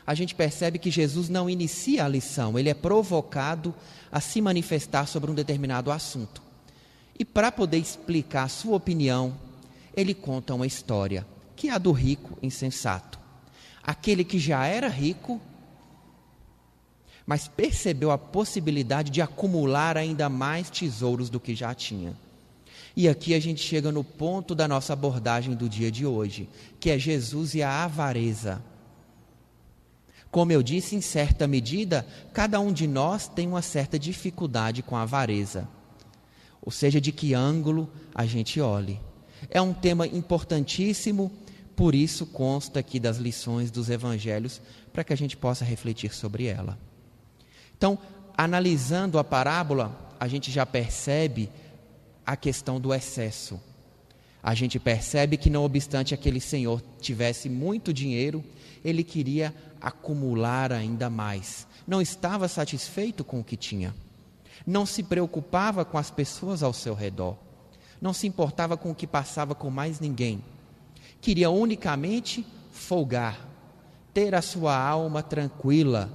a gente percebe que Jesus não inicia a lição, ele é provocado a se manifestar sobre um determinado assunto. E para poder explicar a sua opinião, ele conta uma história, que é a do rico insensato. Aquele que já era rico, mas percebeu a possibilidade de acumular ainda mais tesouros do que já tinha. E aqui a gente chega no ponto da nossa abordagem do dia de hoje, que é Jesus e a avareza. Como eu disse, em certa medida, cada um de nós tem uma certa dificuldade com a avareza. Ou seja, de que ângulo a gente olhe. É um tema importantíssimo, por isso consta aqui das lições dos evangelhos, para que a gente possa refletir sobre ela. Então, analisando a parábola, a gente já percebe a questão do excesso. A gente percebe que, não obstante aquele senhor tivesse muito dinheiro, ele queria acumular ainda mais. Não estava satisfeito com o que tinha. Não se preocupava com as pessoas ao seu redor. Não se importava com o que passava com mais ninguém. Queria unicamente folgar, ter a sua alma tranquila.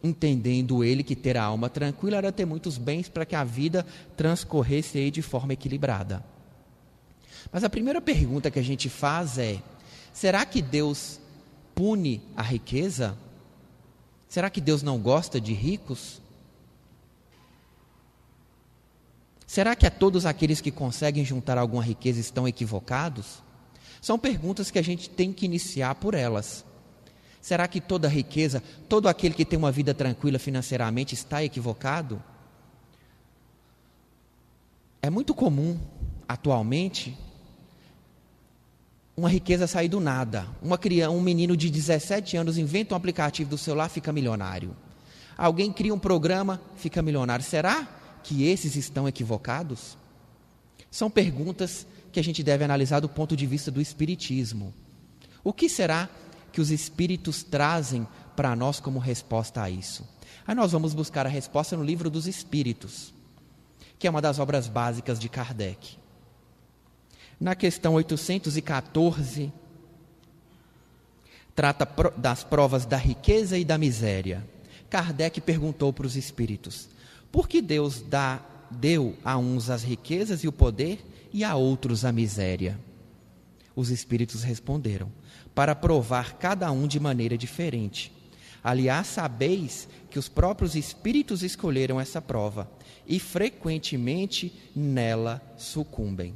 Entendendo ele que ter a alma tranquila era ter muitos bens para que a vida transcorresse aí de forma equilibrada. Mas a primeira pergunta que a gente faz é: será que Deus pune a riqueza? Será que Deus não gosta de ricos? Será que a todos aqueles que conseguem juntar alguma riqueza estão equivocados? São perguntas que a gente tem que iniciar por elas. Será que toda riqueza, todo aquele que tem uma vida tranquila financeiramente está equivocado? É muito comum, atualmente, uma riqueza sair do nada. Um menino de 17 anos inventa um aplicativo do celular, fica milionário. Alguém cria um programa, fica milionário. Será que esses estão equivocados? São perguntas que a gente deve analisar do ponto de vista do espiritismo. O que será que os espíritos trazem para nós como resposta a isso? Aí nós vamos buscar a resposta no Livro dos Espíritos, que é uma das obras básicas de Kardec. Na questão 814, trata das provas da riqueza e da miséria. Kardec perguntou para os espíritos: por que Deus deu a uns as riquezas e o poder e a outros a miséria? Os espíritos responderam: para provar cada um de maneira diferente. Aliás, sabeis que os próprios espíritos escolheram essa prova e frequentemente nela sucumbem.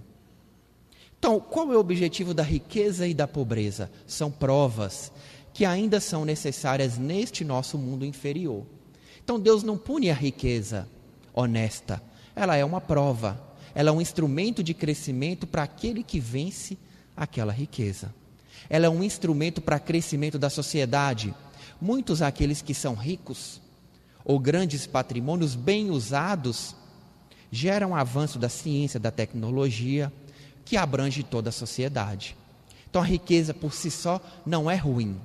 Então, qual é o objetivo da riqueza e da pobreza? São provas que ainda são necessárias neste nosso mundo inferior. Então, Deus não pune a riqueza honesta. Ela é uma prova. Ela é um instrumento de crescimento para aquele que vence aquela riqueza. Ela é um instrumento para crescimento da sociedade. Muitos aqueles que são ricos ou grandes patrimônios bem usados geram avanço da ciência, da tecnologia, que abrange toda a sociedade. Então a riqueza por si só não é ruim.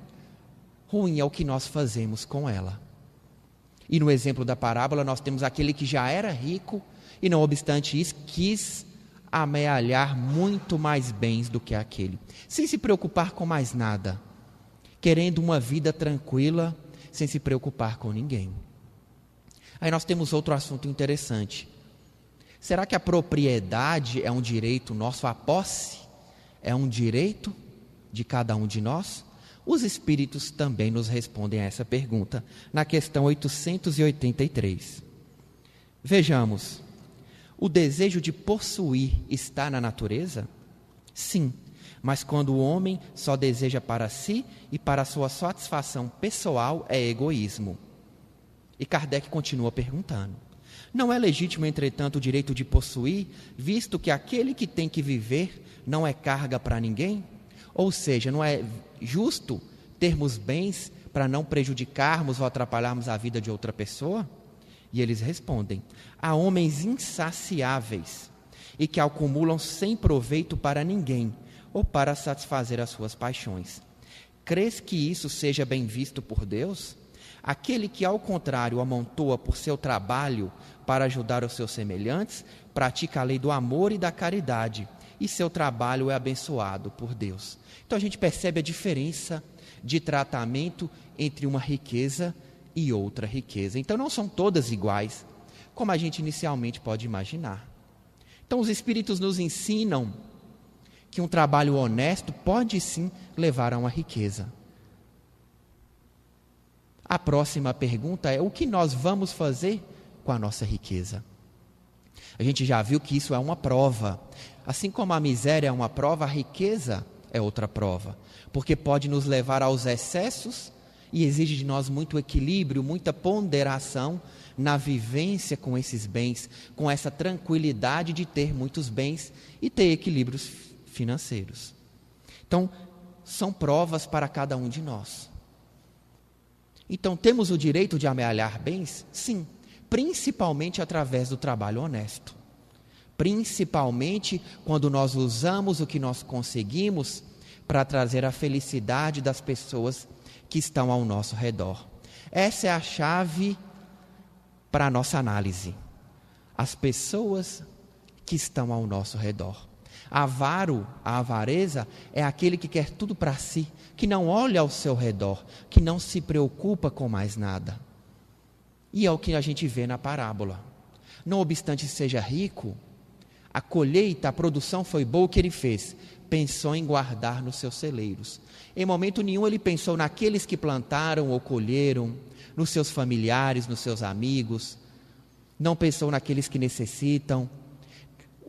Ruim é o que nós fazemos com ela. E no exemplo da parábola nós temos aquele que já era rico e, não obstante isso, quis amealhar muito mais bens do que aquele, sem se preocupar com mais nada, querendo uma vida tranquila, sem se preocupar com ninguém. Aí nós temos outro assunto interessante. Será que a propriedade é um direito nosso? A posse é um direito de cada um de nós? Os espíritos também nos respondem a essa pergunta, na questão 883. Vejamos. O desejo de possuir está na natureza? Sim, mas quando o homem só deseja para si e para a sua satisfação pessoal, é egoísmo. E Kardec continua perguntando: não é legítimo, entretanto, o direito de possuir, visto que aquele que tem que viver não é carga para ninguém? Ou seja, não é justo termos bens para não prejudicarmos ou atrapalharmos a vida de outra pessoa? E eles respondem: há homens insaciáveis e que acumulam sem proveito para ninguém ou para satisfazer as suas paixões. Crês que isso seja bem visto por Deus? Aquele que, ao contrário, amontoa por seu trabalho para ajudar os seus semelhantes, pratica a lei do amor e da caridade, e seu trabalho é abençoado por Deus. Então a gente percebe a diferença de tratamento entre uma riqueza e outra riqueza. Então não são todas iguais, como a gente inicialmente pode imaginar. Então os Espíritos nos ensinam que um trabalho honesto pode sim levar a uma riqueza. A próxima pergunta é: o que nós vamos fazer com a nossa riqueza? A gente já viu que isso é uma prova. Assim como a miséria é uma prova, a riqueza é outra prova. Porque pode nos levar aos excessos e exige de nós muito equilíbrio, muita ponderação na vivência com esses bens, com essa tranquilidade de ter muitos bens e ter equilíbrios financeiros. Então, são provas para cada um de nós. Então, temos o direito de amealhar bens? Sim, principalmente através do trabalho honesto. Principalmente quando nós usamos o que nós conseguimos para trazer a felicidade das pessoas que estão ao nosso redor. Essa é a chave para a nossa análise. As pessoas que estão ao nosso redor. Avaro, a avareza, é aquele que quer tudo para si, que não olha ao seu redor, que não se preocupa com mais nada. E é o que a gente vê na parábola. Não obstante seja rico, a colheita, a produção foi boa, o que ele fez? Pensou em guardar nos seus celeiros. Em momento nenhum ele pensou naqueles que plantaram ou colheram, nos seus familiares, nos seus amigos. Não pensou naqueles que necessitam.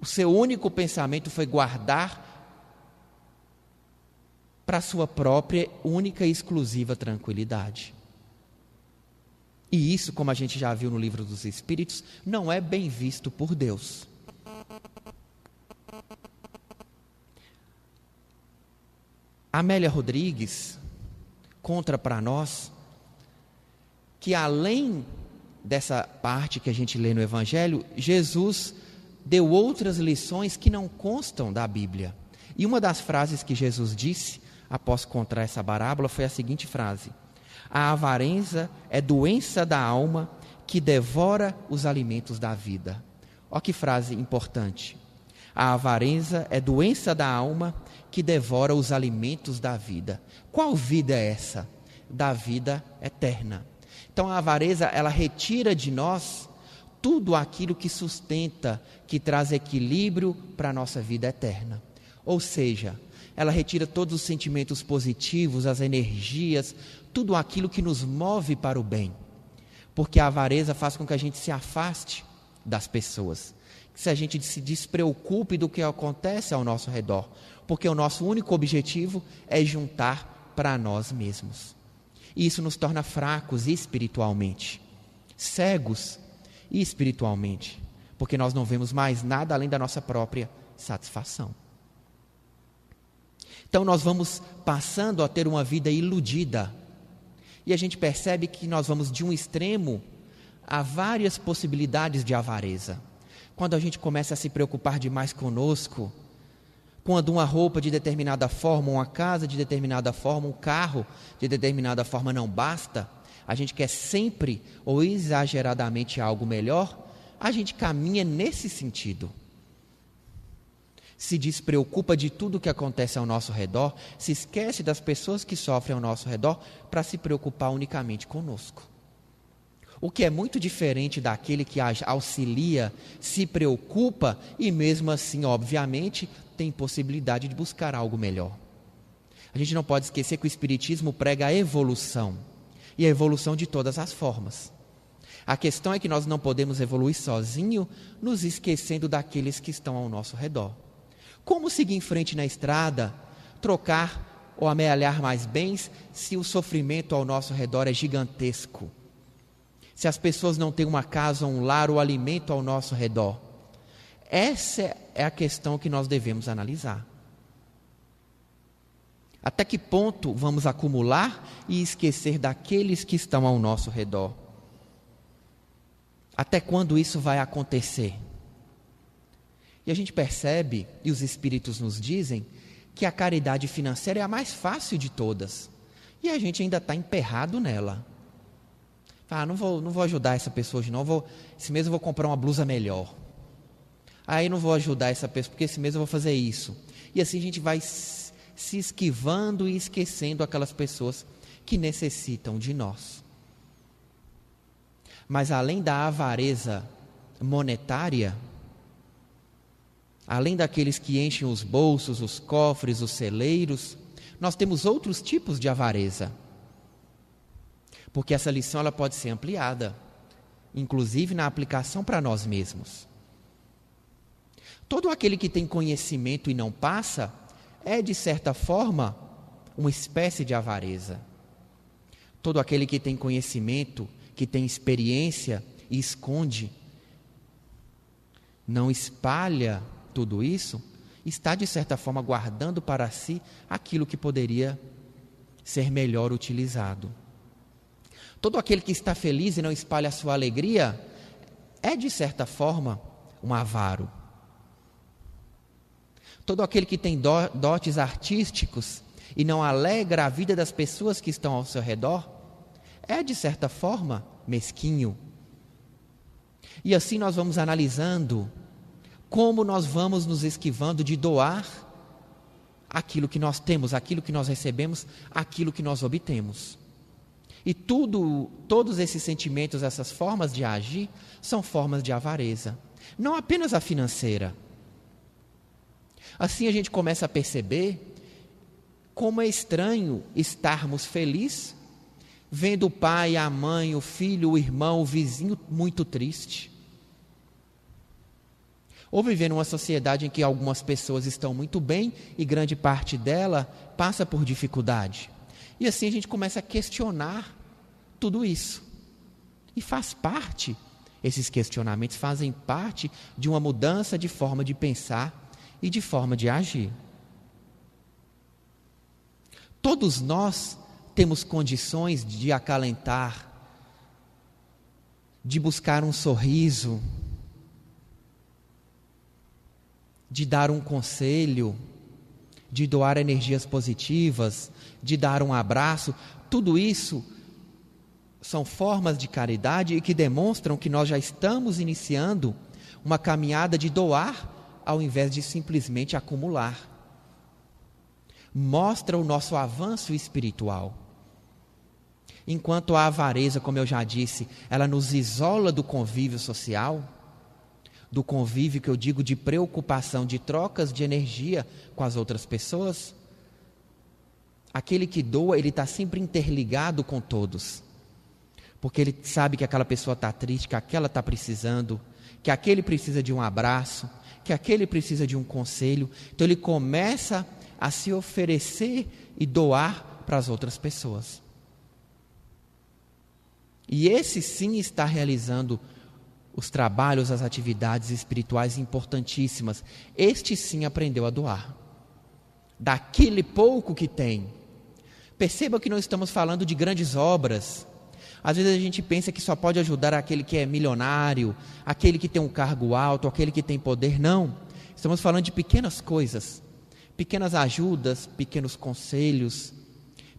O seu único pensamento foi guardar para a sua própria, única e exclusiva tranquilidade. E isso, como a gente já viu no Livro dos Espíritos, não é bem visto por Deus. Amélia Rodrigues conta para nós que, além dessa parte que a gente lê no Evangelho, Jesus deu outras lições que não constam da Bíblia. E uma das frases que Jesus disse, após contar essa parábola, foi a seguinte frase: a avareza é doença da alma que devora os alimentos da vida. Olha que frase importante. A avareza é doença da alma que devora os alimentos da vida. Qual vida é essa? Da vida eterna. Então a avareza, ela retira de nós tudo aquilo que sustenta, que traz equilíbrio para a nossa vida eterna. Ou seja, ela retira todos os sentimentos positivos, as energias, tudo aquilo que nos move para o bem. Porque a avareza faz com que a gente se afaste das pessoas. Que a gente se despreocupe do que acontece ao nosso redor. Porque o nosso único objetivo é juntar para nós mesmos. E isso nos torna fracos espiritualmente, cegos espiritualmente, porque nós não vemos mais nada além da nossa própria satisfação. Então nós vamos passando a ter uma vida iludida, e a gente percebe que nós vamos de um extremo a várias possibilidades de avareza. Quando a gente começa a se preocupar demais conosco, quando uma roupa de determinada forma, uma casa de determinada forma, um carro de determinada forma não basta, a gente quer sempre ou exageradamente algo melhor, a gente caminha nesse sentido. Se despreocupa de tudo que acontece ao nosso redor, se esquece das pessoas que sofrem ao nosso redor para se preocupar unicamente conosco. O que é muito diferente daquele que auxilia, se preocupa e mesmo assim, obviamente, tem possibilidade de buscar algo melhor. A gente não pode esquecer que o Espiritismo prega a evolução, e a evolução de todas as formas. A questão é que nós não podemos evoluir sozinho, nos esquecendo daqueles que estão ao nosso redor. Como seguir em frente na estrada, trocar ou amealhar mais bens, se o sofrimento ao nosso redor é gigantesco? Se as pessoas não têm uma casa, um lar, o alimento ao nosso redor? Essa é a questão que nós devemos analisar. Até que ponto vamos acumular e esquecer daqueles que estão ao nosso redor? Até quando isso vai acontecer? E a gente percebe, e os Espíritos nos dizem, que a caridade financeira é a mais fácil de todas. E a gente ainda está emperrado nela. Não vou ajudar essa pessoa hoje não, esse mês eu vou comprar uma blusa melhor. Aí não vou ajudar essa pessoa, porque esse mês eu vou fazer isso. E assim a gente vai se esquivando e esquecendo aquelas pessoas que necessitam de nós. Mas além da avareza monetária, além daqueles que enchem os bolsos, os cofres, os celeiros, nós temos outros tipos de avareza. Porque essa lição ela pode ser ampliada, inclusive na aplicação para nós mesmos. Todo aquele que tem conhecimento e não passa é, de certa forma, uma espécie de avareza. Todo aquele que tem conhecimento, que tem experiência e esconde, não espalha tudo isso, está, de certa forma, guardando para si aquilo que poderia ser melhor utilizado. Todo aquele que está feliz e não espalha a sua alegria é, de certa forma, um avaro. Todo aquele que tem dotes artísticos e não alegra a vida das pessoas que estão ao seu redor é, de certa forma, mesquinho. E assim nós vamos analisando como nós vamos nos esquivando de doar aquilo que nós temos, aquilo que nós recebemos, aquilo que nós obtemos. E todos esses sentimentos, essas formas de agir, são formas de avareza. Não apenas a financeira. Assim a gente começa a perceber como é estranho estarmos felizes, vendo o pai, a mãe, o filho, o irmão, o vizinho muito triste. Ou viver numa sociedade em que algumas pessoas estão muito bem e grande parte dela passa por dificuldade. E assim a gente começa a questionar tudo isso. E faz parte, esses questionamentos fazem parte de uma mudança de forma de pensar e de forma de agir. Todos nós temos condições de acalentar, de buscar um sorriso, de dar um conselho, de doar energias positivas, de dar um abraço. Tudo isso são formas de caridade e que demonstram que nós já estamos iniciando uma caminhada de doar ao invés de simplesmente acumular. Mostra o nosso avanço espiritual. Enquanto a avareza, como eu já disse, ela nos isola do convívio social, do convívio que eu digo de preocupação, de trocas de energia com as outras pessoas, aquele que doa, ele está sempre interligado com todos. Porque ele sabe que aquela pessoa está triste, que aquela está precisando, que aquele precisa de um abraço, que aquele precisa de um conselho. Então ele começa a se oferecer e doar para as outras pessoas. E esse sim está realizando os trabalhos, as atividades espirituais importantíssimas. Este sim aprendeu a doar. Daquele pouco que tem. Perceba que não estamos falando de grandes obras. Às vezes a gente pensa que só pode ajudar aquele que é milionário, aquele que tem um cargo alto, aquele que tem poder. Não. Estamos falando de pequenas coisas, pequenas ajudas, pequenos conselhos,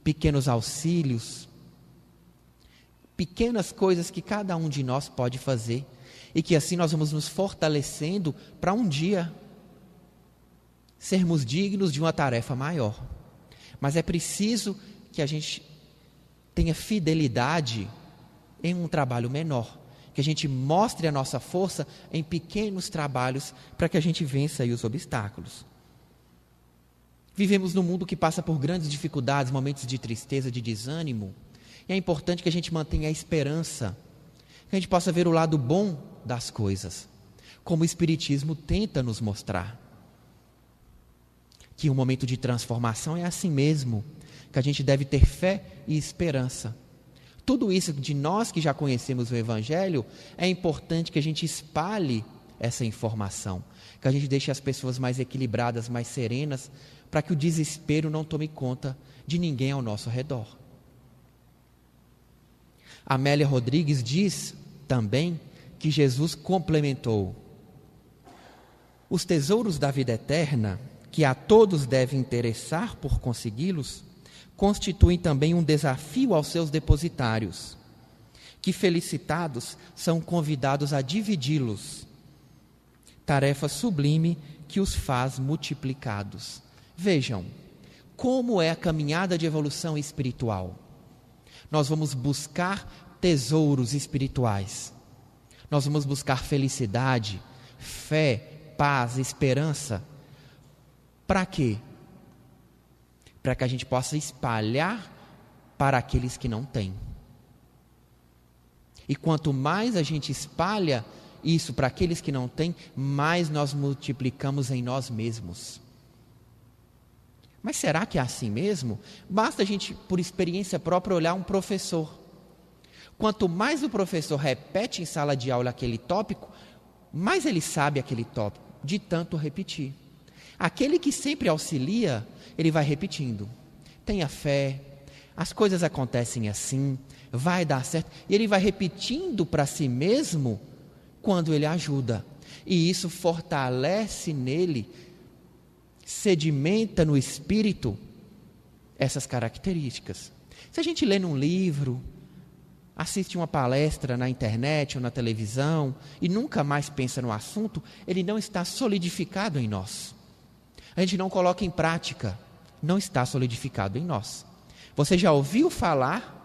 pequenos auxílios, pequenas coisas que cada um de nós pode fazer e que assim nós vamos nos fortalecendo para um dia sermos dignos de uma tarefa maior. Mas é preciso que a gente tenha fidelidade em um trabalho menor, que a gente mostre a nossa força em pequenos trabalhos para que a gente vença aí os obstáculos. Vivemos num mundo que passa por grandes dificuldades, momentos de tristeza, de desânimo, e é importante que a gente mantenha a esperança, que a gente possa ver o lado bom das coisas, como o Espiritismo tenta nos mostrar. Que um momento de transformação é assim mesmo, que a gente deve ter fé e esperança. Tudo isso de nós que já conhecemos o Evangelho, é importante que a gente espalhe essa informação, que a gente deixe as pessoas mais equilibradas, mais serenas, para que o desespero não tome conta de ninguém ao nosso redor. Amélia Rodrigues diz também que Jesus complementou: os tesouros da vida eterna, que a todos devem interessar por consegui-los, constituem também um desafio aos seus depositários, que felicitados são convidados a dividi-los, tarefa sublime que os faz multiplicados. Vejam, Como é a caminhada de evolução espiritual? Nós vamos buscar tesouros espirituais. Nós vamos buscar felicidade, fé, paz, esperança. Para quê? Para que a gente possa espalhar para aqueles que não têm. E quanto mais a gente espalha isso para aqueles que não têm, mais nós multiplicamos em nós mesmos. Mas será que é assim mesmo? Basta a gente, por experiência própria, olhar um professor. Quanto mais o professor repete em sala de aula aquele tópico, mais ele sabe aquele tópico, de tanto repetir. Aquele que sempre auxilia, ele vai repetindo. Tenha fé, as coisas acontecem assim, vai dar certo. E ele vai repetindo para si mesmo quando ele ajuda. E isso fortalece nele, sedimenta no espírito essas características. Se a gente lê num livro, assiste uma palestra na internet ou na televisão e nunca mais pensa no assunto, ele não está solidificado em nós. A gente não coloca em prática, não está solidificado em nós. Você já ouviu falar,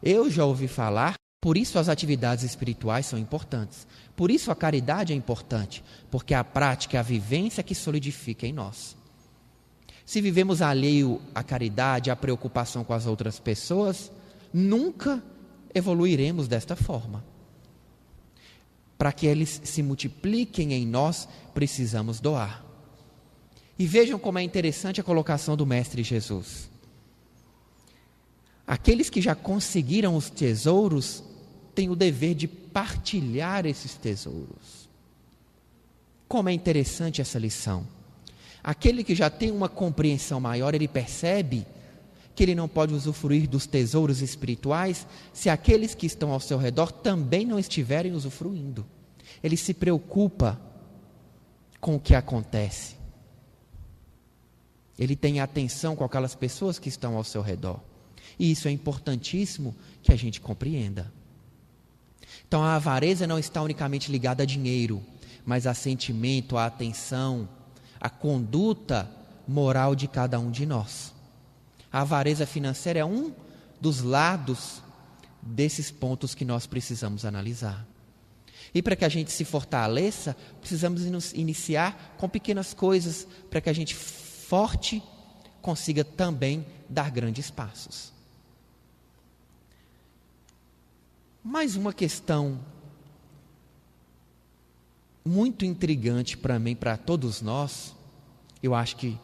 eu já ouvi falar, por isso as atividades espirituais são importantes. Por isso a caridade é importante, porque a prática, a vivência que solidifica em nós. Se vivemos alheio à caridade, à preocupação com as outras pessoas, nunca evoluiremos desta forma. Para que eles se multipliquem em nós, precisamos doar. E vejam como é interessante a colocação do Mestre Jesus. Aqueles que já conseguiram os tesouros têm o dever de partilhar esses tesouros. Como é interessante essa lição. Aquele que já tem uma compreensão maior, ele percebe que ele não pode usufruir dos tesouros espirituais se aqueles que estão ao seu redor também não estiverem usufruindo. Ele se preocupa com o que acontece. Ele tem atenção com aquelas pessoas que estão ao seu redor. E isso é importantíssimo que a gente compreenda. Então a avareza não está unicamente ligada a dinheiro, mas a sentimento, a atenção, a conduta moral de cada um de nós. A avareza financeira é um dos lados desses pontos que nós precisamos analisar. E para que a gente se fortaleça, precisamos nos iniciar com pequenas coisas, para que a gente forte consiga também dar grandes passos. Mais uma questão muito intrigante para mim, para todos nós, eu acho que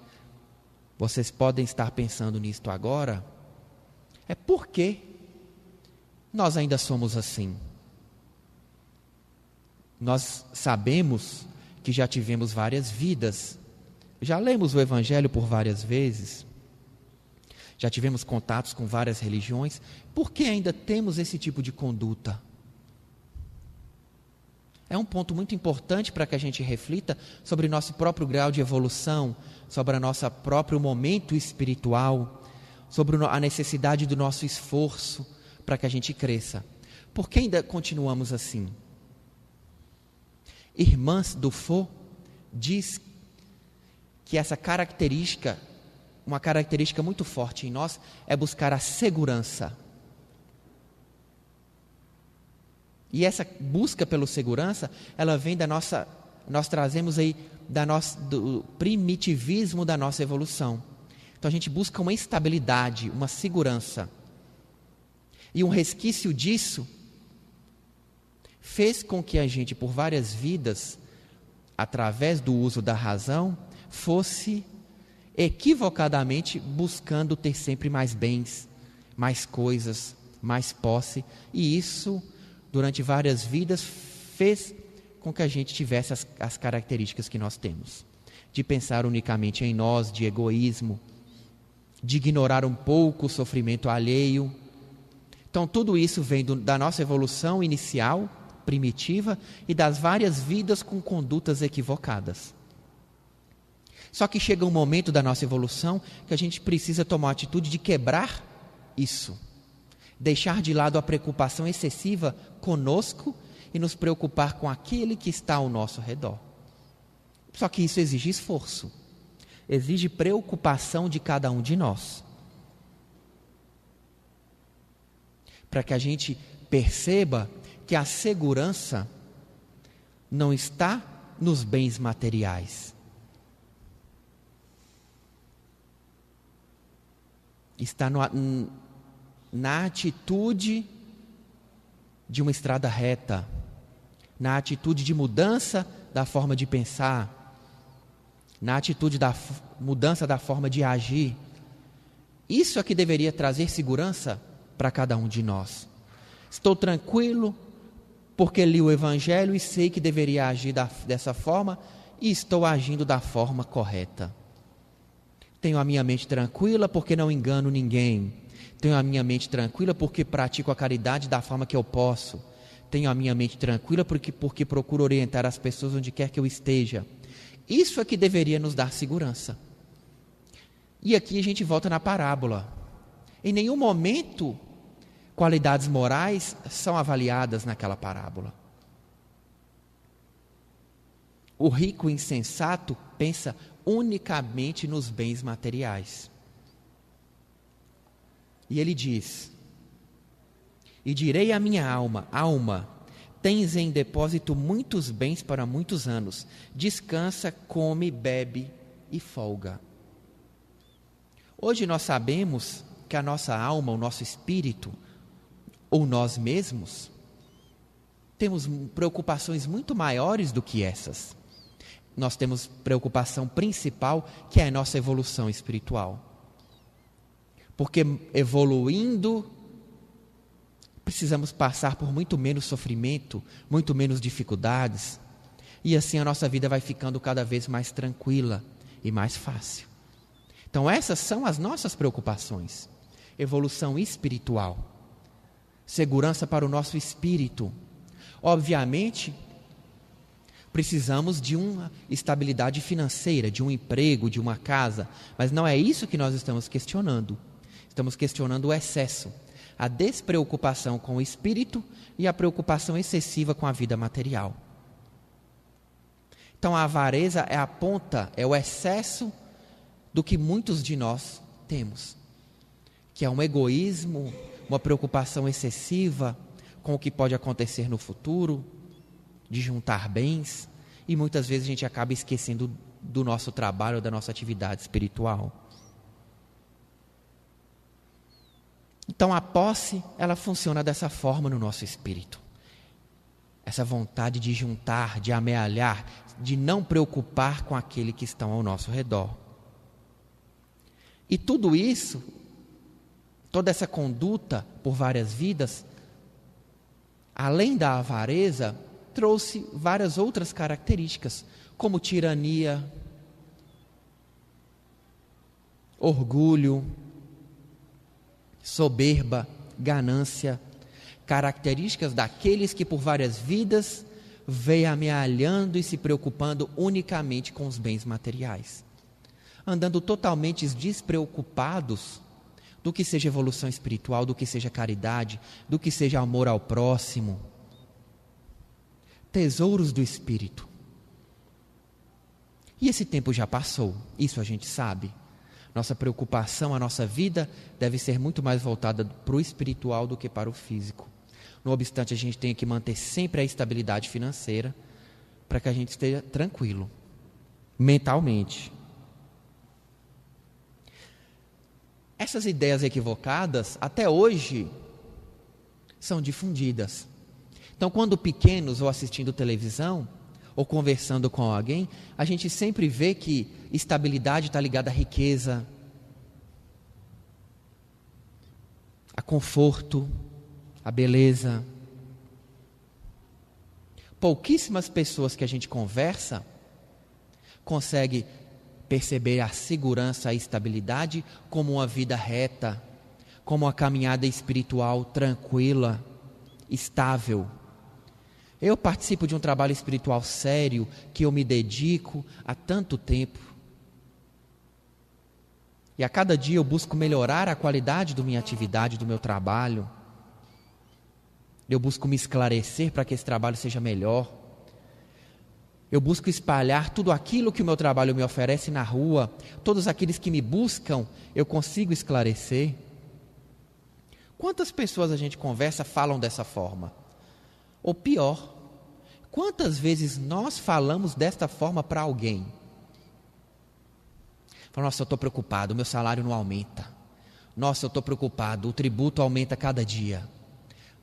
vocês podem estar pensando nisto agora, é por que nós ainda somos assim. Nós sabemos que já tivemos várias vidas, já lemos o Evangelho por várias vezes, já tivemos contatos com várias religiões, por que ainda temos esse tipo de conduta? É um ponto muito importante para que a gente reflita sobre nosso próprio grau de evolução, sobre o nosso próprio momento espiritual, sobre a necessidade do nosso esforço para que a gente cresça. Por que ainda continuamos assim? Irmãs Dufault diz que essa característica, uma característica muito forte em nós, é buscar a segurança. E essa busca pela segurança, ela vem da nossa, nós trazemos aí do primitivismo da nossa evolução. Então a gente busca uma estabilidade, uma segurança. E um resquício disso fez com que a gente, por várias vidas, através do uso da razão, fosse equivocadamente buscando ter sempre mais bens, mais coisas, mais posse. E isso, durante várias vidas, fez com que a gente tivesse as características que nós temos. De pensar unicamente em nós, de egoísmo, de ignorar um pouco o sofrimento alheio. Então tudo isso vem da nossa evolução inicial, primitiva, e das várias vidas com condutas equivocadas. Só que chega um momento da nossa evolução que a gente precisa tomar a atitude de quebrar isso. Deixar de lado a preocupação excessiva conosco e nos preocupar com aquele que está ao nosso redor. Só que isso exige esforço. exige preocupação de cada um de nós. Para que a gente perceba que a segurança não está nos bens materiais. Está na atitude de uma estrada reta, na atitude de mudança da forma de pensar, na atitude da mudança da forma de agir. Isso é que deveria trazer segurança para cada um de nós. Estou tranquilo porque li o Evangelho e sei que deveria agir dessa forma e estou agindo da forma correta. Tenho a minha mente tranquila porque não engano ninguém. Tenho a minha mente tranquila porque pratico a caridade da forma que eu posso. Tenho a minha mente tranquila porque procuro orientar as pessoas onde quer que eu esteja. Isso é que deveria nos dar segurança. E aqui a gente volta na parábola. Em nenhum momento qualidades morais são avaliadas naquela parábola. O rico insensato pensa unicamente nos bens materiais. E ele diz: e direi à minha alma, alma, tens em depósito muitos bens para muitos anos, descansa, come, bebe e folga. Hoje nós sabemos que a nossa alma, o nosso espírito, ou nós mesmos, temos preocupações muito maiores do que essas. Nós temos preocupação principal, que é a nossa evolução espiritual. Porque evoluindo, precisamos passar por muito menos sofrimento, muito menos dificuldades, e assim a nossa vida vai ficando cada vez mais tranquila e mais fácil. Então essas são as nossas preocupações. Evolução espiritual. Segurança para o nosso espírito. Obviamente, precisamos de uma estabilidade financeira, de um emprego, de uma casa, mas não é isso que nós estamos questionando. Estamos questionando o excesso, a despreocupação com o espírito e a preocupação excessiva com a vida material. Então a avareza é a ponta, é o excesso do que muitos de nós temos, que é um egoísmo, uma preocupação excessiva com o que pode acontecer no futuro, de juntar bens, e muitas vezes a gente acaba esquecendo do nosso trabalho, da nossa atividade espiritual. Então a posse, ela funciona dessa forma no nosso espírito. Essa vontade de juntar, de amealhar, de não preocupar com aquele que estão ao nosso redor. E tudo isso, toda essa conduta por várias vidas, além da avareza, trouxe várias outras características, como tirania, orgulho, soberba, ganância, características daqueles que por várias vidas veio amealhando e se preocupando unicamente com os bens materiais, andando totalmente despreocupados do que seja evolução espiritual, do que seja caridade, do que seja amor ao próximo. Tesouros do espírito. E esse tempo já passou, isso a gente sabe. Nossa preocupação, a nossa vida deve ser muito mais voltada para o espiritual do que para o físico. No obstante, a gente tem que manter sempre a estabilidade financeira para que a gente esteja tranquilo, mentalmente. Essas ideias equivocadas, até hoje, são difundidas. Então, quando pequenos ou assistindo televisão, ou conversando com alguém, a gente sempre vê que estabilidade está ligada à riqueza, a conforto, a beleza. Pouquíssimas pessoas que a gente conversa conseguem perceber a segurança, a estabilidade como uma vida reta, como uma caminhada espiritual tranquila, estável. Eu participo de um trabalho espiritual sério, que eu me dedico há tanto tempo. E a cada dia eu busco melhorar a qualidade da minha atividade, do meu trabalho. Eu busco me esclarecer para que esse trabalho seja melhor. Eu busco espalhar tudo aquilo que o meu trabalho me oferece na rua. Todos aqueles que me buscam, eu consigo esclarecer. Quantas pessoas a gente conversa falam dessa forma? Ou pior, quantas vezes nós falamos desta forma para alguém? Fala, nossa, eu estou preocupado, o meu salário não aumenta. Nossa, eu estou preocupado, o tributo aumenta cada dia.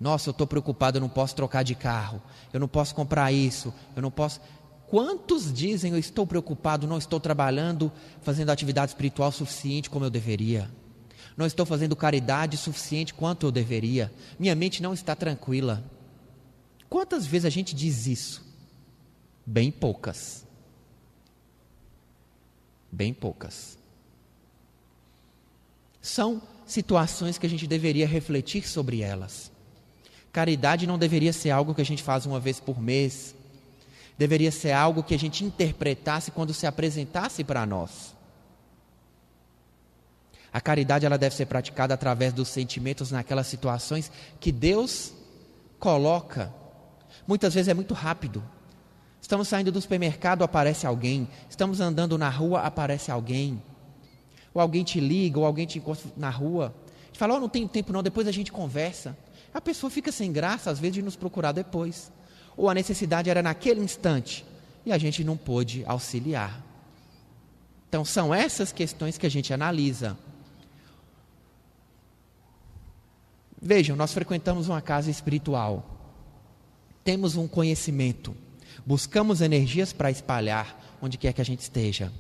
Nossa, eu estou preocupado, eu não posso trocar de carro. Eu não posso comprar isso, eu não posso... Quantos dizem, eu estou preocupado, não estou trabalhando, fazendo atividade espiritual suficiente como eu deveria? Não estou fazendo caridade suficiente quanto eu deveria? Minha mente não está tranquila. Quantas vezes a gente diz isso? Bem poucas. Bem poucas. São situações que a gente deveria refletir sobre elas. Caridade não deveria ser algo que a gente faz uma vez por mês. Deveria ser algo que a gente interpretasse quando se apresentasse para nós. A caridade ela deve ser praticada através dos sentimentos naquelas situações que Deus coloca. Muitas vezes é muito rápido. Estamos saindo do supermercado, aparece alguém. Estamos andando na rua, aparece alguém. Ou alguém te liga, ou alguém te encontra na rua. A gente fala, não tenho tempo não, depois a gente conversa. A pessoa fica sem graça, às vezes, de nos procurar depois. Ou a necessidade era naquele instante, e a gente não pôde auxiliar. Então, são essas questões que a gente analisa. Vejam, nós frequentamos uma casa espiritual. Temos um conhecimento. Buscamos energias para espalhar onde quer que a gente esteja.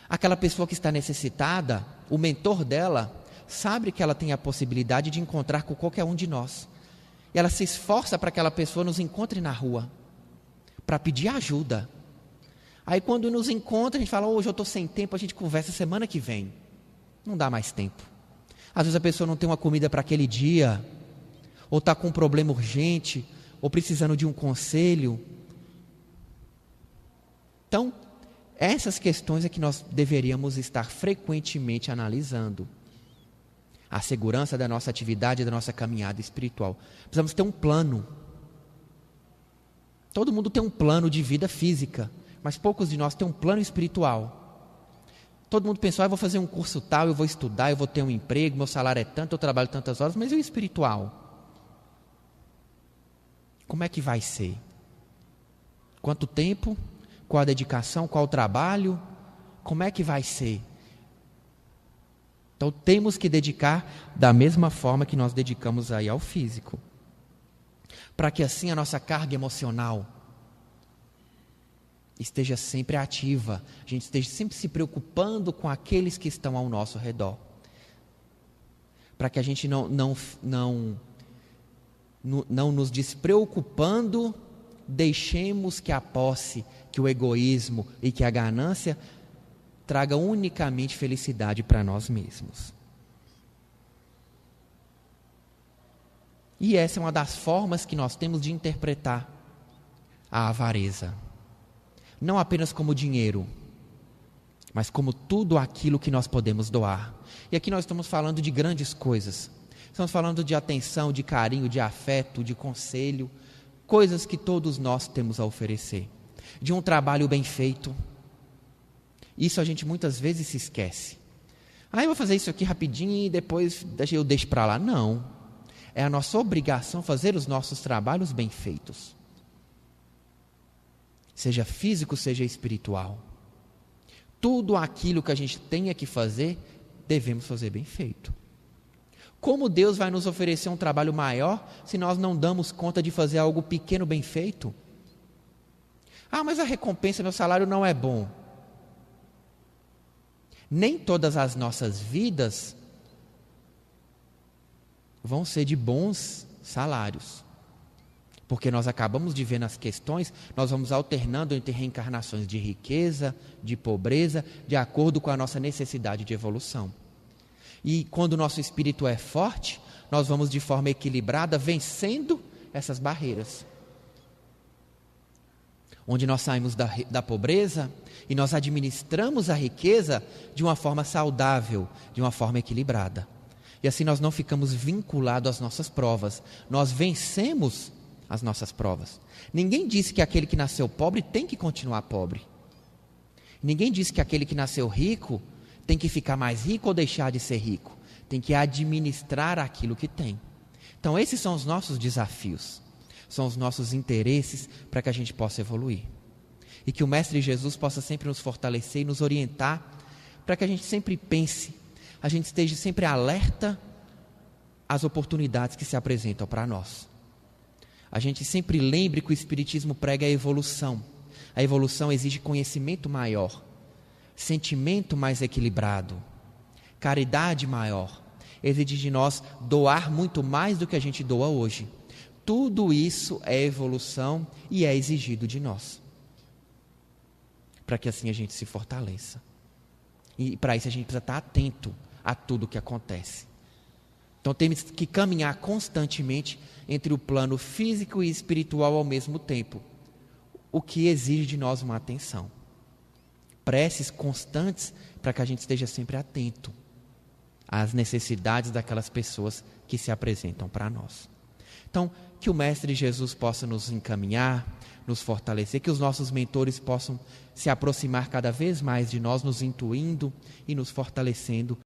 Aquela pessoa que está necessitada, o mentor dela, sabe que ela tem a possibilidade de encontrar com qualquer um de nós. E ela se esforça para que aquela pessoa nos encontre na rua, para pedir ajuda. Aí quando nos encontra, a gente fala, hoje eu estou sem tempo, a gente conversa semana que vem. Não dá mais tempo. Às vezes a pessoa não tem uma comida para aquele dia, ou está com um problema urgente, ou precisando de um conselho. Então, essas questões é que nós deveríamos estar frequentemente analisando. A segurança da nossa atividade, da nossa caminhada espiritual. Precisamos ter um plano. Todo mundo tem um plano de vida física, mas poucos de nós têm um plano espiritual. Todo mundo pensou, eu vou fazer um curso tal, eu vou estudar, eu vou ter um emprego, meu salário é tanto, eu trabalho tantas horas, mas e o espiritual? Como é que vai ser? Quanto tempo? Qual a dedicação? Qual o trabalho? Como é que vai ser? Então temos que dedicar da mesma forma que nós dedicamos aí ao físico. Para que assim a nossa carga emocional esteja sempre ativa. A gente esteja sempre se preocupando com aqueles que estão ao nosso redor. Para que a gente não nos despreocupando, deixemos que a posse, que o egoísmo e que a ganância traga unicamente felicidade para nós mesmos. E essa é uma das formas que nós temos de interpretar a avareza. Não apenas como dinheiro, mas como tudo aquilo que nós podemos doar. E aqui nós estamos falando de grandes coisas. Estamos falando de atenção, de carinho, de afeto, de conselho, coisas que todos nós temos a oferecer. De um trabalho bem feito. Isso a gente muitas vezes se esquece. Eu vou fazer isso aqui rapidinho e depois eu deixo para lá. Não. É a nossa obrigação fazer os nossos trabalhos bem feitos. Seja físico, seja espiritual. Tudo aquilo que a gente tenha que fazer, devemos fazer bem feito. Como Deus vai nos oferecer um trabalho maior se nós não damos conta de fazer algo pequeno bem feito? Mas a recompensa, meu salário não é bom. Nem todas as nossas vidas vão ser de bons salários. Porque nós acabamos de ver nas questões, nós vamos alternando entre reencarnações de riqueza, de pobreza, de acordo com a nossa necessidade de evolução. E quando o nosso espírito é forte, nós vamos de forma equilibrada vencendo essas barreiras. Onde nós saímos da pobreza e nós administramos a riqueza de uma forma saudável, de uma forma equilibrada. E assim nós não ficamos vinculados às nossas provas. Nós vencemos as nossas provas. Ninguém disse que aquele que nasceu pobre tem que continuar pobre. Ninguém disse que aquele que nasceu rico tem que ficar mais rico ou deixar de ser rico. Tem que administrar aquilo que tem. Então, esses são os nossos desafios. São os nossos interesses para que a gente possa evoluir. E que o Mestre Jesus possa sempre nos fortalecer e nos orientar para que a gente sempre pense, a gente esteja sempre alerta às oportunidades que se apresentam para nós. A gente sempre lembre que o Espiritismo prega a evolução. A evolução exige conhecimento maior, sentimento mais equilibrado, caridade maior. Exige de nós doar muito mais do que a gente doa hoje. Tudo isso é evolução e é exigido de nós. Para que assim a gente se fortaleça. E para isso a gente precisa estar atento a tudo o que acontece. Então temos que caminhar constantemente entre o plano físico e espiritual ao mesmo tempo, o que exige de nós uma atenção. Preces constantes para que a gente esteja sempre atento às necessidades daquelas pessoas que se apresentam para nós. Então, que o Mestre Jesus possa nos encaminhar, nos fortalecer, que os nossos mentores possam se aproximar cada vez mais de nós, nos intuindo e nos fortalecendo